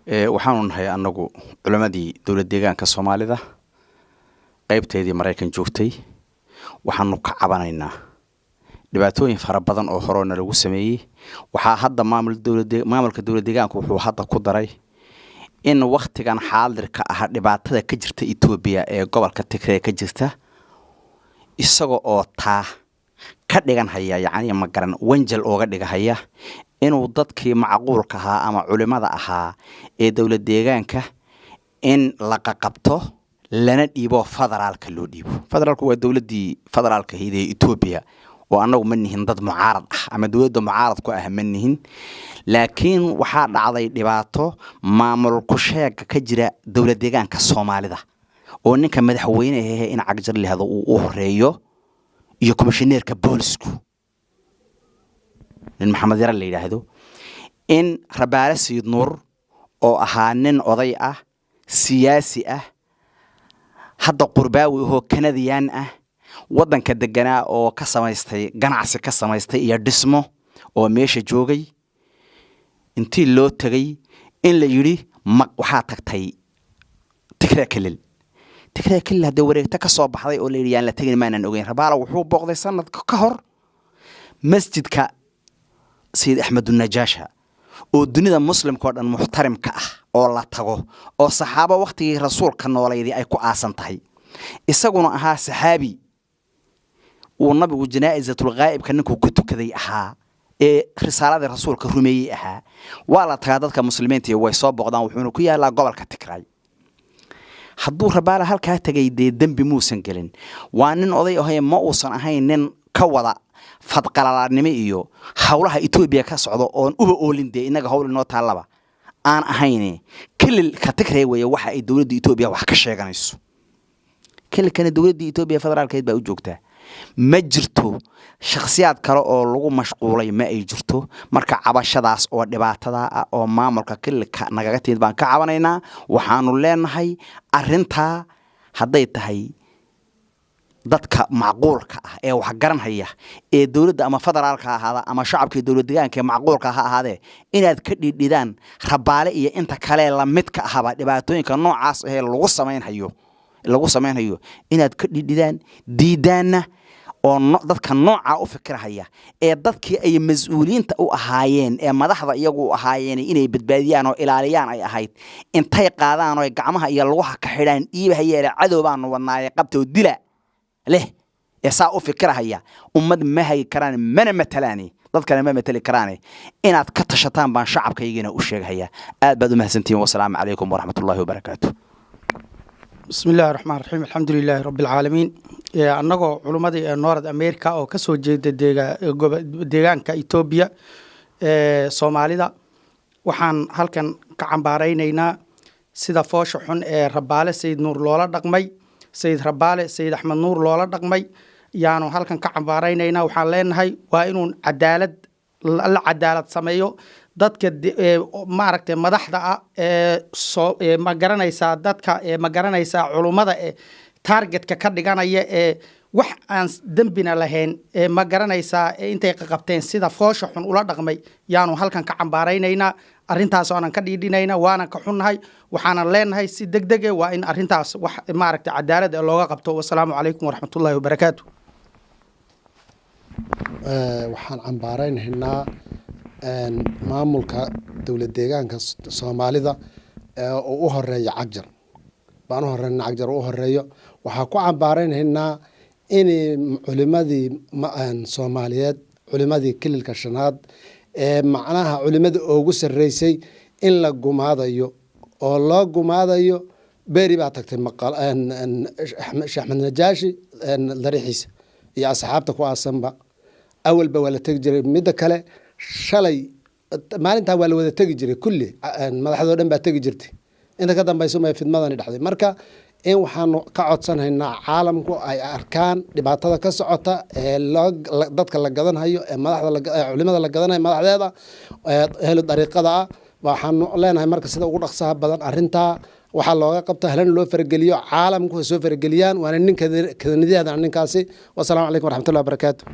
waxaanu nahay anagu culimadii dawlad deegaanka Soomaalida qaybteedii Mareykan joogtay waxaanu ka cabanaynaa dhibaatooyin fara badan oo horona lagu sameeyay waxa hadda maamulka dawlad deegaanka wuxuu hadda ku daray in waqtigan xaadirka ah dhibaatada ka jirta Itoobiya ee gobolka Tigray ka jirta isagoo oo taa ka dhigan haya yacni ma garan wanjal ooga dhigahaya inuu dadkii macquulka ahaa ama culimada ahaa ee dawlad deegaanka in la qabto lana dhiibo federaalka loo dhiibo federaalku waa dawladii federaalka ee Itoobiya oo anagu ma nihin dad mucaarad ah ama dawladda mucaarad ku ah ma nihin laakiin waxa dhacday dhibaato maamul ku sheeg ka jira dawlad deegaanka Soomaalida oo ninka madaxweynaha in cagjar lehdo uu u horeeyo iyo komishineerka boolisku in Maxamed Yar la yiraahdo in Rabaale Sayid Nuur oo ahaa nin oday ah siyaasi ah hadda qurbaawi oo Kanadiyaan ah wadanka deganaa oo ka samaystay ganacsi ka samaystay iyo dhismo oo meesha joogay intii loo tagay in la yiri waxa tagtay Tigray kale hada wareegta ka soo baxday oo leeyaan la tagin maanan ogeyn Rabaale wuxuu booqday sanad ka hor masjidka Sayid Ahmed Najaasha oo dunida muslimka oo dhan muxtarimka ah oo la tago oo saxaabo waqtigii rasuulka nooleeyay ay ku aasan tahay isaguna ahaa saxaabi oo nabigu janaa'izatul ghaa'ibka ninku ku tukaday ahaa ee risaalada rasuulka rumeeyay ahaa wala taga dadka muslimiinta way soo booqdaan wuxuuna ku yaalaa gobolka Tigray hadduu Rabaale halka tagay dambi muusan galin waa nin oday ah ma uusan ahayn nin ka wada fadqalaadnimo iyo hawlaha Itoobiya ka socdo oo uba oolinde inaga hawl inoo taalaba aan ahayn ka Tigray way waxa ay dawladda Itoobiya wax ka sheeganayso kana dawladda Itoobiya federaalkeed baa u joogtaa ma jirto shakhsiyaad kale oo lagu mashquulay ma ay jirto marka cabashadaas oo dhibaatada ah oo maamulka kilka nagaga tiid baan ka cabanaynaa waxaanu leenahay arinta haday tahay dadka macquulka ah ee wax garan haya ee dawladda ama federaalka ahaada ama shacabka dawlad deegaanka macquulka ahaade inaad ka dhidhidaan Rabaale iyo inta kale la mid ka ahaba dhibaatooyinka noocaas ee lagu sameeynayo inaad ka dhidhidaan diidaana oo dadka nooca u fikiraya ee dadkii ay mas'uuliyiinta u ahaayeen ee madaxda iyagu ahaayeen inay badbaadiyaan oo ilaaliyaan ay ahayd intay qaadaan oo gacmaha iyo lugaha ka xidhaan iibahayeen cadowbaan wadnaay qabto dila leh saa u fikiraya ummad ma hay karaan mana matalaani dadkana ma matali karaan inaad ka tashataan baan shacabkaygina u sheegaya aad baad u mahadsantiin wassalaamu calaykum waraxmatullaahi wabarakaatuh بسم الله الرحمن الرحيم الحمد لله رب العالمين أنغو علماء نورد أمريكا أو كسو جيد ديغان كإثيوبيا سوماليدا وحان هلكن كعنبارينينا سيدا فوشحون رباله سيد نور لولا دقمي سيد رباله سيد أحمد نور لولا دقمي يانو هلكن كعنبارينينا وحان لينهاي وإنون عدالة سميو dadka maaragtay madaxda ma garanaysa dadka ma garanaysa culimada targetka ka dhiganaya wax aan dambina lahayn ma garanaysa intay qabteen sida foosha xun ula dhaqmay yaanu halkan ka cambaaraynayna arintaas oo aan ka dhiidhinayna waana ka xunnahay waxaana leenahay si degdeg ah waa in arintaas wax maaragtay cadaalad looga qabto wassalaamu calaykum waraxmatullaahi wabarakaatuh waxaan cambaaraynaynaa maamulka dawlad deegaanka Soomaalida oo u horeeyo cagjar baan u horeeyna cagjar u horeeyo waxa ku cambaaraynaynaa in culimadii Soomaaliyeed culimadii kililka shanaad macnaha culimada ugu sareysay in la gumaadayo oo loo gumaadayo beeri baa tagtay maqal Sheekh Ahmed Najaashi dariixiisa iyo asxaabta ku aasanba awalba wala tag jiray mid kale shalay maalinta waa la wada tagi jiray kulli madaxdooda dhan baa tagi jirtay inta ka dambayso ma fidmadani dhaxday marka in waxaan ka codsanaynaa caalamku ay arkaan dhibaatada ka socota ee dadka la gadanhayo ee madaxda culimada la gadanayo madaxdeeda helo dariiqada waxaan leenahay marka sida ugu dhaqsaha badan arinta waxa looga qabto halan loo fargeliyo caalamku soo fargeliyaan waana ninka kadanideeda ninkaasi wassalaamu calaykum waraxmatullaahi wabarakaatuh